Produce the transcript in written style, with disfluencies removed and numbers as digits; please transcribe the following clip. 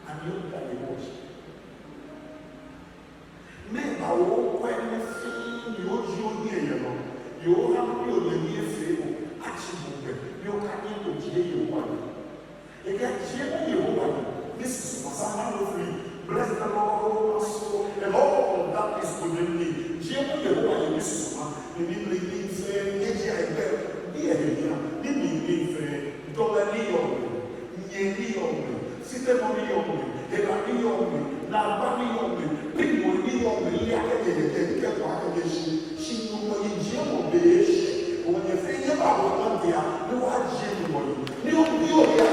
and you look at the watch. Men are all quite anything you have your near favor, actually, you can't go to you one. Again, you one. This is Masama bless the Lord, soul, and all of that is within me. Jim, you know, this is one. You need to be fair, be a here, be fair, Dolly, Yeni, Sitemoni, Elani, Nabani, people, she will be Jim, when you think about what they are, you are genuine. You